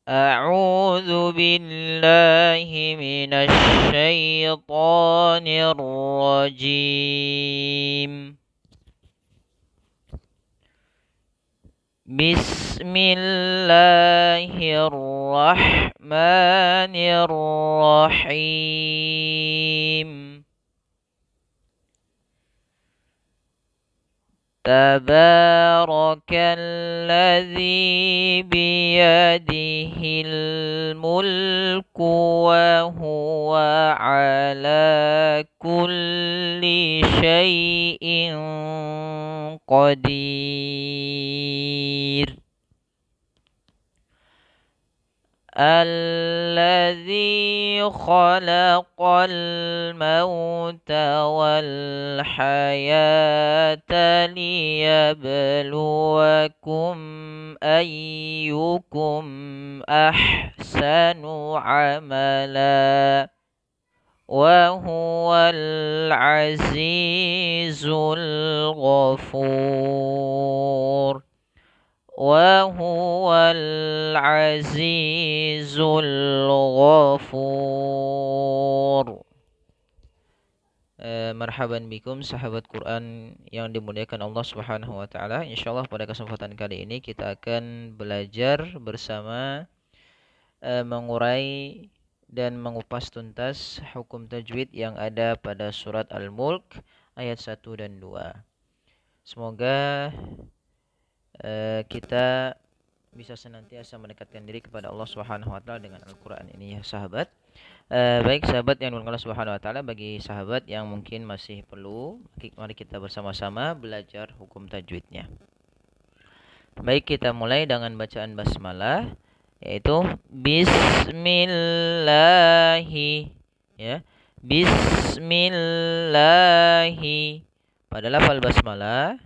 أعوذ بالله من الشيطان الرجيم. بسم الله الرحمن الرحيم. تبارك الذي بيده الملك وهو على كل شيء قدير. الذي خلق الموت والحياة ليبلوكم أيكم أحسن عملا وهو العزيز الغفور. وهو العزيز الغفور. Marhaban bikum sahabat Quran yang dimuliakan Allah Subhanahu wa taala. Insyaallah pada kesempatan kali ini kita akan belajar bersama mengurai dan mengupas tuntas hukum tajwid yang ada pada surat Al-Mulk ayat 1 dan 2. Semoga kita bisa senantiasa mendekatkan diri kepada Allah Subhanahu wa taala dengan Al-Qur'an ini ya sahabat. Baik sahabat yang dimuliakan Allah Subhanahu wa taala, bagi sahabat yang mungkin masih perlu, mari kita bersama-sama belajar hukum tajwidnya. Baik, kita mulai dengan bacaan basmalah, yaitu bismillahi ya. Bismillahi. Pada lafal basmalah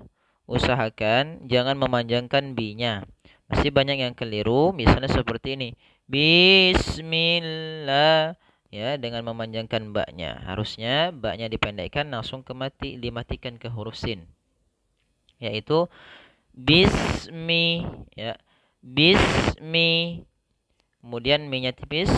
usahakan jangan memanjangkan bi-nya. Masih banyak yang keliru, misalnya seperti ini. Bismillah ya, dengan memanjangkan ba-nya. Harusnya ba-nya dipendekkan langsung dimatikan ke huruf sin. Yaitu bismi ya. Bismi. Kemudian mi-nya tipis.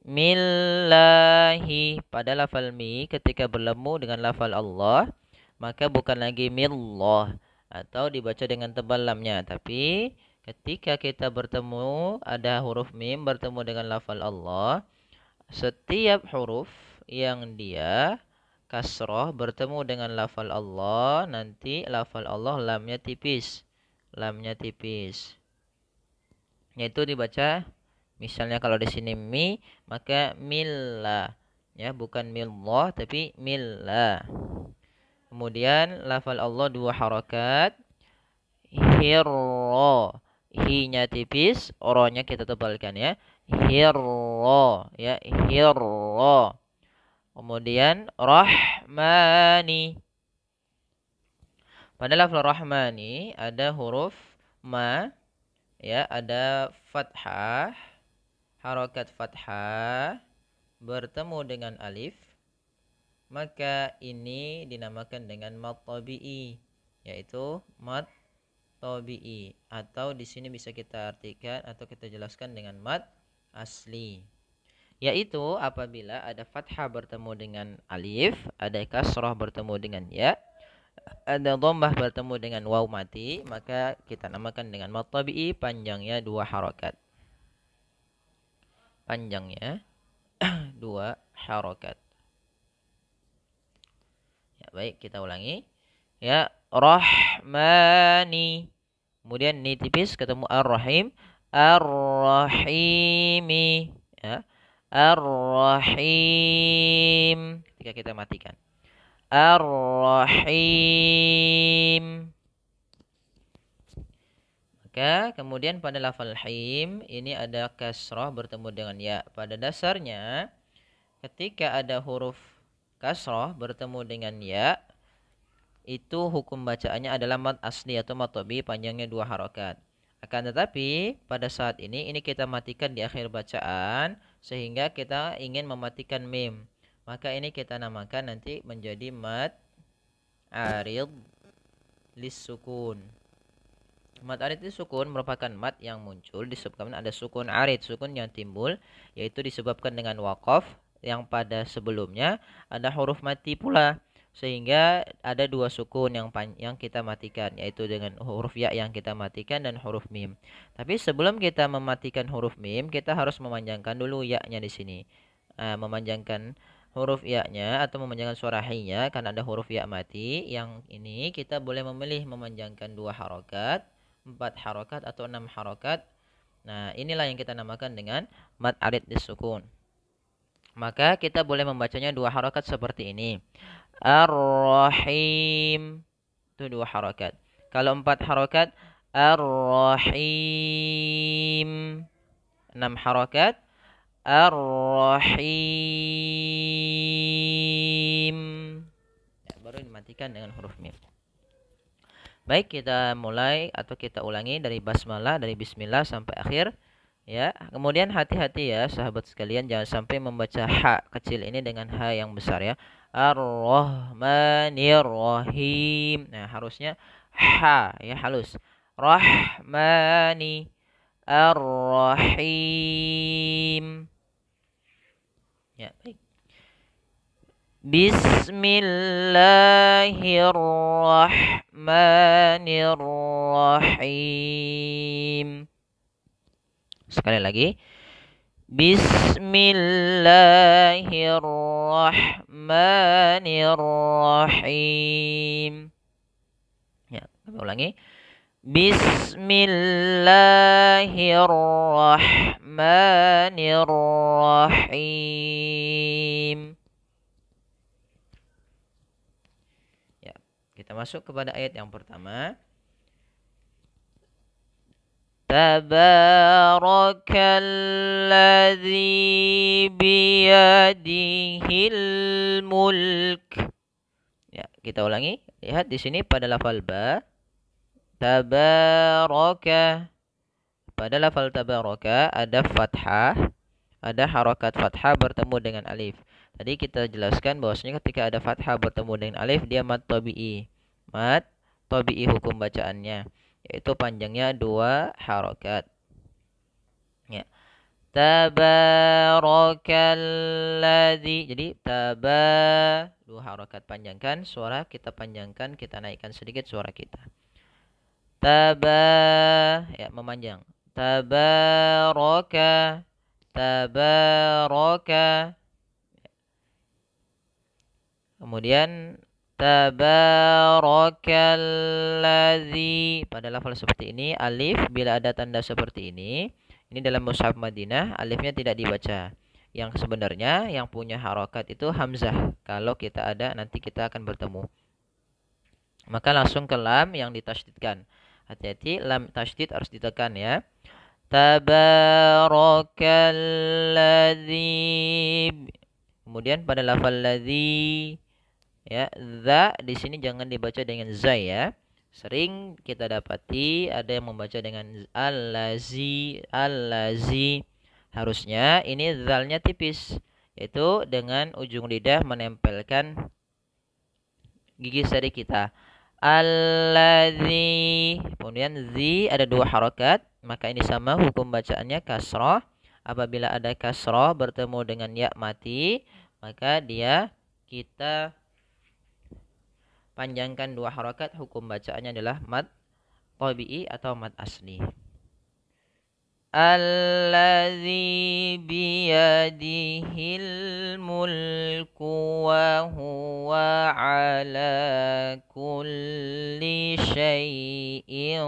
Millahi. Pada lafal mi ketika bertemu dengan lafal Allah, maka bukan lagi millah atau dibaca dengan tebal lamnya, tapi ketika kita bertemu ada huruf mim bertemu dengan lafal Allah, setiap huruf yang dia kasroh bertemu dengan lafal Allah, nanti lafal Allah lamnya tipis. Lamnya tipis. Yaitu dibaca, misalnya kalau di sini mi, maka milla ya, bukan millah tapi milla. Kemudian lafal Allah 2 harakat. Hirro. Hi-nya tipis, ro-nya kita tebalkan ya. Hirro ya, hirro. Kemudian rahmani. Pada lafal rahmani ada huruf ma ya, ada fathah, harakat fathah bertemu dengan alif. Maka ini dinamakan dengan mad tabi'i, yaitu mad tabi'i, atau di sini bisa kita artikan atau kita jelaskan dengan mad asli, yaitu apabila ada fathah bertemu dengan alif, ada kasrah bertemu dengan ya, ada dhammah bertemu dengan waw mati, maka kita namakan dengan mad tabi'i, panjangnya 2 harakat. Panjangnya 2 harakat. Ya, baik, kita ulangi. Ya, rahmani. Kemudian ni tipis ketemu ar-rahim. Ar-rahimi. Ya. Ar-rahim. Ketika kita matikan. Ar-rahim. Maka kemudian pada lafal him ini ada kasrah bertemu dengan ya. Pada dasarnya ketika ada huruf kasrah bertemu dengan ya, itu hukum bacaannya adalah mad asli atau mad tabi'i, panjangnya 2 harakat. Akan tetapi pada saat ini kita matikan di akhir bacaan sehingga kita ingin mematikan mim. Maka ini kita namakan nanti menjadi mad arid lis sukun. Mad arid itu sukun merupakan mad yang muncul disebabkan ada sukun arid, sukun yang timbul yaitu disebabkan dengan waqaf yang pada sebelumnya ada huruf mati pula, sehingga ada dua sukun yang kita matikan, yaitu dengan huruf ya yang kita matikan dan huruf mim. Tapi sebelum kita mematikan huruf mim, kita harus memanjangkan dulu ya-nya di sini. Memanjangkan huruf ya-nya atau memanjangkan suara hi-nya karena ada huruf ya mati. Yang ini kita boleh memilih memanjangkan 2 harokat, 4 harokat atau 6 harokat. Nah, inilah yang kita namakan dengan mad arid disukun. Maka kita boleh membacanya 2 harokat seperti ini. Ar-Rahim. Itu 2 harokat. Kalau 4 harokat, Ar-Rahim. 6 harokat, Ar-Rahim. Ya, baru dimatikan dengan huruf mim. Baik, kita mulai atau kita ulangi dari basmalah, dari bismillah sampai akhir. Ya, kemudian hati-hati ya sahabat sekalian, jangan sampai membaca ha kecil ini dengan ha yang besar ya. Ar-Rahmanir-Rahim. Nah, harusnya ha ya halus. Rahmani Ar-Rahim. Ya, baik. Bismillahirrahmanirrahim. Sekali lagi. Bismillahirrahmanirrahim. Ya, kami ulangi. Bismillahirrahmanirrahim. Ya, kita masuk kepada ayat yang pertama. Tabarakalladzi biyadihil mulk. Ya, kita ulangi. Lihat di sini pada lafal ba. Tabaraka. Pada lafal tabaraka ada fathah, ada harokat fathah bertemu dengan alif. Tadi kita jelaskan bahwasanya ketika ada fathah bertemu dengan alif dia mad tabi'i. Mad tabi'i hukum bacaannya, yaitu panjangnya 2 harokat. Ya. Tabarakalladzi. Jadi taba 2 harokat panjangkan, suara kita panjangkan, kita naikkan sedikit suara kita. Taba ya memanjang. Tabaraka. Tabaraka. Kemudian tabarakalladzi. Pada lafal seperti ini alif bila ada tanda seperti ini dalam mushaf Madinah alifnya tidak dibaca. Yang sebenarnya yang punya harokat itu hamzah. Kalau kita ada nanti kita akan bertemu. Maka langsung ke lam yang ditasydidkan. Hati-hati, lam tasydid harus ditekan ya. Tabarakalladzi. Kemudian pada lafal ladzi ya, za di sini jangan dibaca dengan za ya. Sering kita dapati ada yang membaca dengan allazi, allazi. Harusnya ini zalnya tipis, yaitu dengan ujung lidah menempelkan gigi sari kita. Alladzi. Kemudian zi ada 2 harokat, maka ini sama hukum bacaannya kasrah. Apabila ada kasrah bertemu dengan ya mati, maka dia kita panjangkan 2 harokat, hukum bacaannya adalah mad tabi'i atau mad asli. Alladzi biyadihil mulku wa huwa ala kulli syai'in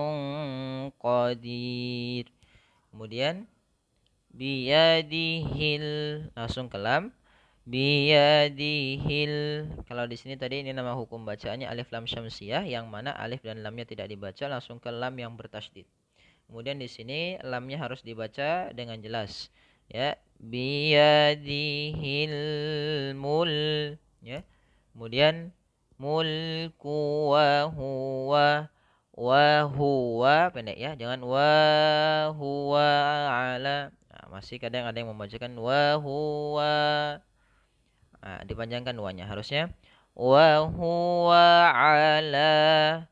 qadir. Kemudian biyadihil langsung ke lam. Biyadihil. Kalau di sini tadi ini nama hukum bacaannya alif lam syamsiyah, yang mana alif dan lamnya tidak dibaca, langsung ke lam yang bertasydid. Kemudian di sini lamnya harus dibaca dengan jelas. Ya, biyadihil mul ya. Kemudian mulku wa huwa pendek ya, jangan wa huwa ala. Nah, masih kadang ada yang membacakan wa huwa. Nah, dipanjangkan wa-nya harusnya wa huwa ala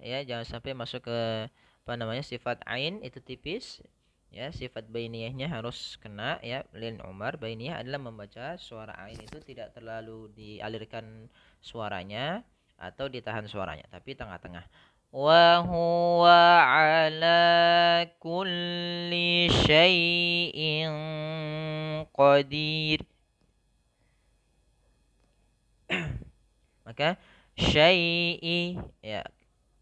ya, jangan sampai masuk ke apa namanya sifat ain itu tipis. Ya, sifat bainiyahnya harus kena ya. Lin Umar bainiyah adalah membaca suara ain itu tidak terlalu dialirkan suaranya atau ditahan suaranya, tapi tengah-tengah. Wa huwa ala kulli syai'in qadir. Maka syai'i ya,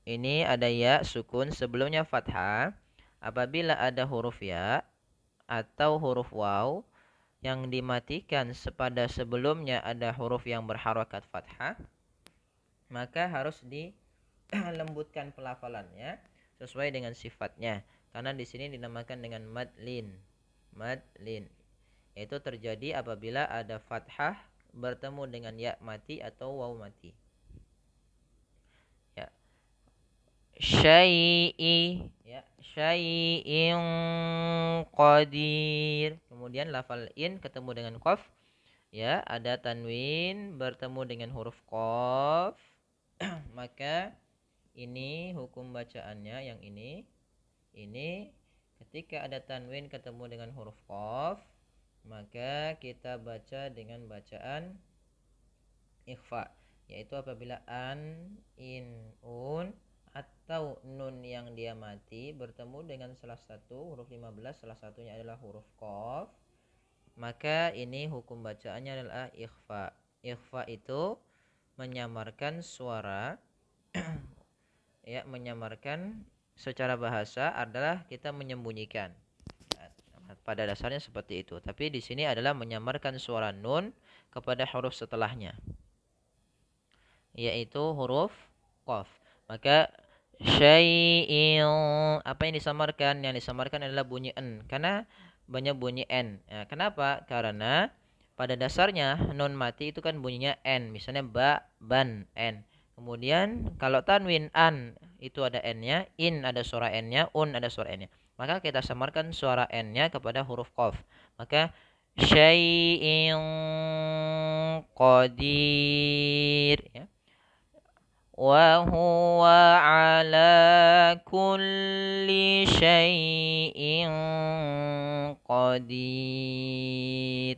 ini ada ya sukun sebelumnya fathah. Apabila ada huruf ya atau huruf waw yang dimatikan pada sebelumnya ada huruf yang berharokat fathah, maka harus dilembutkan pelafalannya sesuai dengan sifatnya. Karena di sini dinamakan dengan madlin. Madlin itu terjadi apabila ada fathah bertemu dengan ya mati atau waw mati. Ya. Syai'i ya, syai'in qadir. Kemudian lafal in ketemu dengan qaf. Ya, ada tanwin bertemu dengan huruf qaf. Maka ini hukum bacaannya yang ini ketika ada tanwin ketemu dengan huruf qaf, maka kita baca dengan bacaan ikhfa, yaitu apabila an, in, un atau nun yang dia mati bertemu dengan salah satu huruf 15, salah satunya adalah huruf qaf, maka ini hukum bacaannya adalah ikhfa. Ikhfa itu menyamarkan suara ya, menyamarkan secara bahasa adalah kita menyembunyikan. Pada dasarnya seperti itu. Tapi di sini adalah menyamarkan suara nun kepada huruf setelahnya, yaitu huruf qaf. Maka syai'in, apa yang disamarkan? Yang disamarkan adalah bunyi en, karena banyak bunyi n. Ya, kenapa? Karena pada dasarnya nun mati itu kan bunyinya n, misalnya ba, ban, n. Kemudian kalau tanwin an itu ada n-nya, in ada suara n-nya, un ada suara n-nya. Maka kita samarkan suara n-nya kepada huruf qaf. Maka syai'in qadir ya. Wa huwa ala kulli syai'in qadir.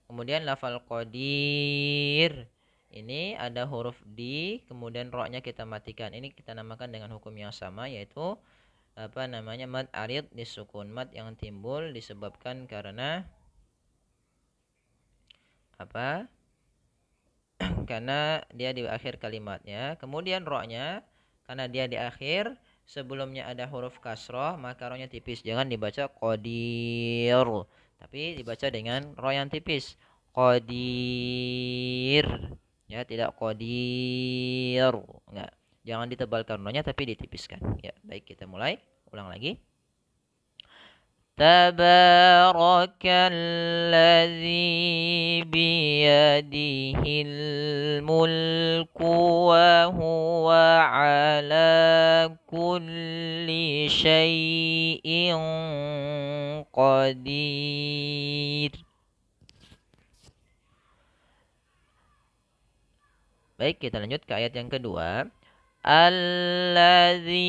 Kemudian lafal qadir ini ada huruf di, kemudian ro-nya kita matikan. Ini kita namakan dengan hukum yang sama, yaitu apa namanya mad arid disukun. Mad yang timbul disebabkan karena apa? Karena dia di akhir kalimatnya. Kemudian ro-nya karena dia di akhir, sebelumnya ada huruf kasroh, maka ro-nya tipis. Jangan dibaca qadir, tapi dibaca dengan ro yang tipis. Qadir. Ya, tidak qadir. Enggak. Jangan ditebalkan ro-nya tapi ditipiskan. Ya, baik, kita mulai. Ulang lagi. Tabarakalladzi biyadihil mulku wa huwa ala kulli syai'in qadir. Baik, kita lanjut ke ayat yang kedua. Alladzi,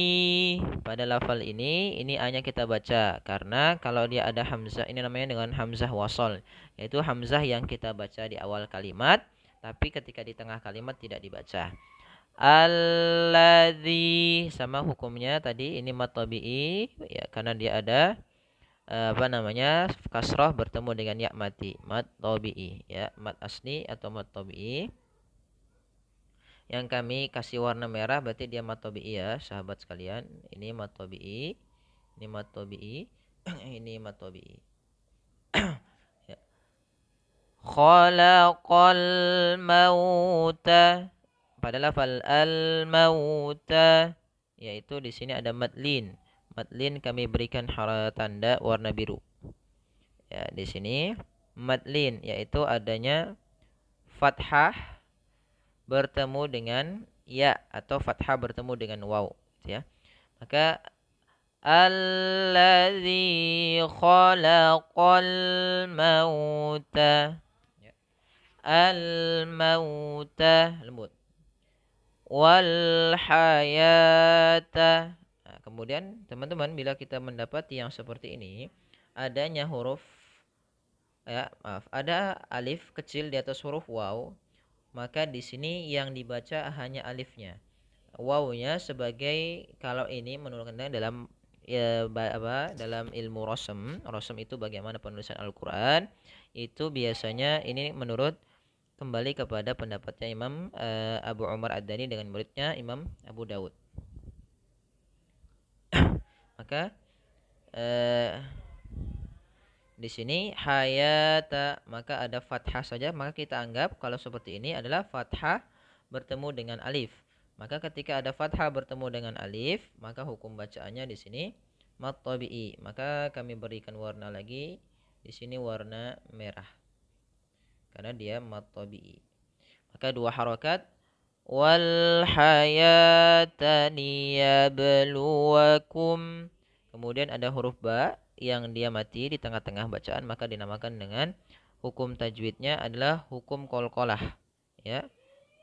pada lafal ini hanya kita baca karena kalau dia ada hamzah, ini namanya dengan hamzah wasol, yaitu hamzah yang kita baca di awal kalimat tapi ketika di tengah kalimat tidak dibaca. Alladzi sama hukumnya tadi, ini mad tabi'i ya, karena dia ada apa namanya kasrah bertemu dengan ya mati, mad tabi'i ya, mad asli atau mad tabi'i. Yang kami kasih warna merah berarti dia mad tabi'i ya, sahabat sekalian. Ini mad tabi'i, ini mad tabi'i, ini mad tabi'i. Ya. Khalaqal mauta, pada lafal al mauta, yaitu di sini ada madlin. Madlin kami berikan tanda warna biru. Ya, di sini madlin yaitu adanya fathah bertemu dengan ya atau fathah bertemu dengan waw ya. Maka alladzi khalaqal mauta ya. al-mauta, lembut. Wal hayata. Nah, kemudian teman-teman bila kita mendapati yang seperti ini, adanya huruf ada alif kecil di atas huruf waw, maka di sini yang dibaca hanya alifnya. Wawnya sebagai, kalau ini menurut dalam dalam ilmu rosem itu bagaimana penulisan Al-Qur'an, itu biasanya ini menurut kembali kepada pendapatnya Imam Abu Umar Ad-Dani dengan muridnya Imam Abu Daud. Maka di sini hayata, maka ada fathah saja, maka kita anggap kalau seperti ini adalah fathah bertemu dengan alif. Maka ketika ada fathah bertemu dengan alif, maka hukum bacaannya di sini mad tabi'i. Maka kami berikan warna lagi di sini warna merah, karena dia mad tabi'i. Maka dua harakat, wal hayata liyabluwakum. Kemudian ada huruf ba yang dia mati di tengah-tengah bacaan, maka dinamakan dengan hukum tajwidnya adalah hukum qalqalah, ya,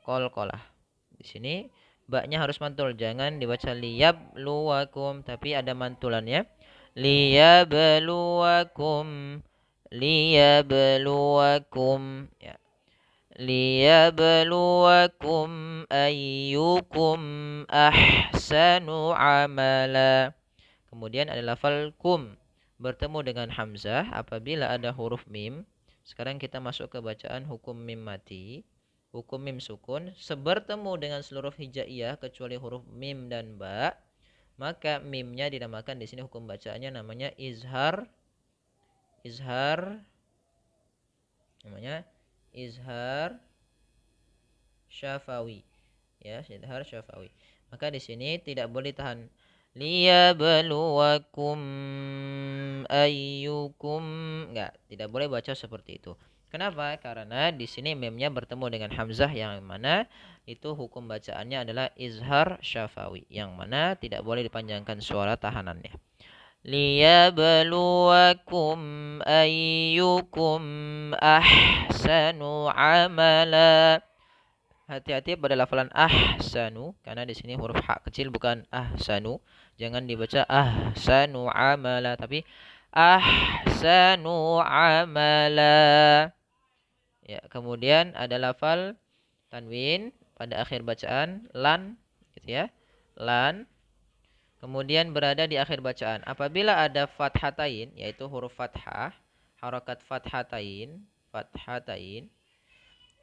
qalqalah. Di sini ba-nya harus mantul, jangan dibaca liyabluwakum, tapi ada mantulannya, liyabluwakum, liyabluwakum, ya, liyabluwakum ayyukum ahsanu amala. Kemudian ada lafal kum bertemu dengan hamzah apabila ada huruf mim. Sekarang kita masuk ke bacaan hukum mim mati. Hukum mim sukun bertemu dengan seluruh hijaiyah kecuali huruf mim dan ba, maka mimnya dinamakan di sini hukum bacaannya namanya izhar. Namanya izhar syafawi, ya, izhar syafawi. Maka di sini tidak boleh tahan liyabluwakum ayyukum, enggak, tidak boleh baca seperti itu. Kenapa? Karena di sini memnya bertemu dengan hamzah, yang mana itu hukum bacaannya adalah izhar syafawi, yang mana tidak boleh dipanjangkan suara tahanannya. Liyabluwakum ayyukum ahsanu amala. Hati-hati pada lafalan ahsanu, karena di sini huruf ha kecil, bukan ahsanu. Jangan dibaca ahsanu amala, tapi ahsanu amala. Ya, kemudian ada lafal tanwin pada akhir bacaan, lan, gitu ya, lan. Kemudian berada di akhir bacaan. Apabila ada fathatain, yaitu huruf fathah, harakat fathatain,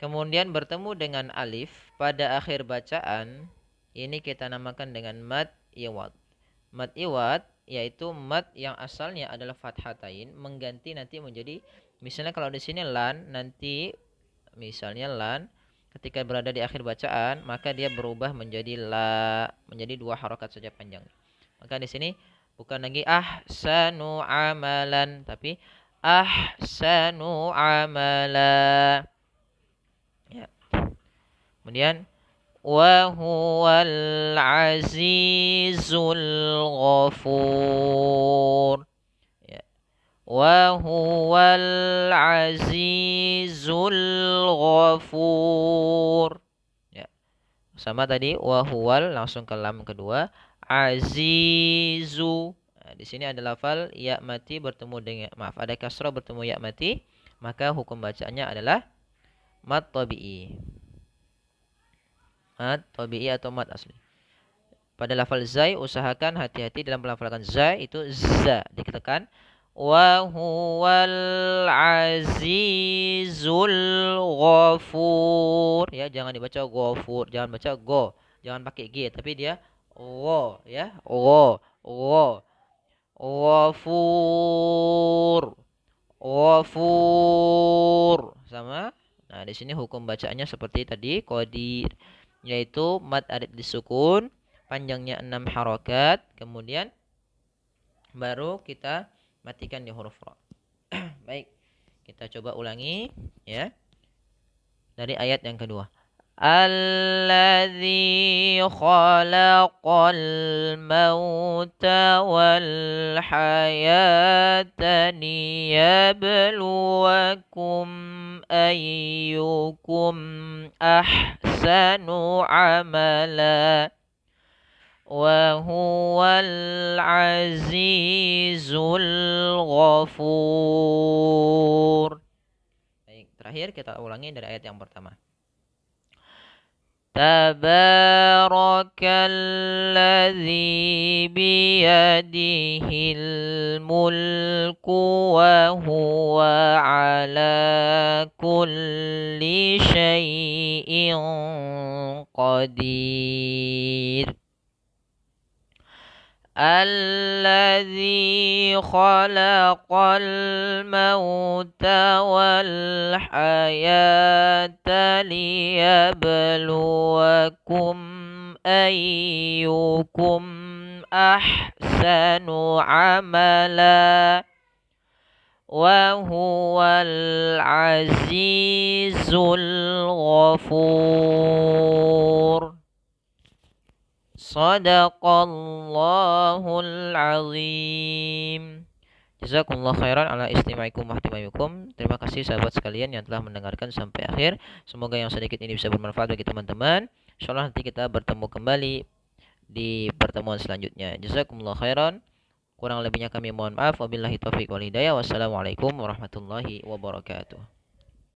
kemudian bertemu dengan alif pada akhir bacaan, ini kita namakan dengan mad iwad. Mad iwad yaitu mad yang asalnya adalah fathatain mengganti nanti menjadi, misalnya kalau di sini lan, nanti misalnya lan ketika berada di akhir bacaan, maka dia berubah menjadi la, menjadi dua harakat saja panjang. Maka di sini bukan lagi ahsanu amalan, tapi ahsanu amala. Ya. Kemudian wa huwal azizul ghafur. Ya. Wa huwal azizul ghafur. Ya. Sama tadi wa huwal, langsung ke lam kedua, azizu. Nah, di sini ada lafal ya mati bertemu dengan, ada kasrah bertemu ya mati, maka hukum bacaannya adalah mad tabi'i. Mad tabi'i atau mad asli. Pada lafal zai, usahakan hati-hati dalam melafalkan zai, itu za dikatakan wa huwal azizul ghafur, ya, jangan dibaca ghafur, jangan baca go, jangan pakai g, tapi dia wo, ya, wo, ghafur, ghafur, sama. Nah, di sini hukum bacaannya seperti tadi qadir, yaitu mad arid disukun, panjangnya 6 harakat, kemudian baru kita matikan di huruf ra. Baik, kita coba ulangi, ya, dari ayat yang kedua. الذي خلق الموت والحياة ليبلوكم أيكم أحسن عملا وهو العزيز الغفور. Baik, terakhir kita ulangi dari ayat yang pertama. Tabarakalladzi biyadihil mulku wa huwa ala kulli syai'in qadir. Alladzi khalaqal mauta wal hayata liyabluwakum ayyukum ahsanu amala wa huwal azizul ghafur. Sadaqallahul azim. Jazakumullah khairan ala istima'ikum wa ihtimamikum. Terima kasih sahabat sekalian yang telah mendengarkan sampai akhir. Semoga yang sedikit ini bisa bermanfaat bagi teman-teman. Insyaallah nanti kita bertemu kembali di pertemuan selanjutnya. Jazakumullah khairan. Kurang lebihnya kami mohon maaf. Wabillahi taufiq wal hidayah. Wassalamualaikum warahmatullahi wabarakatuh.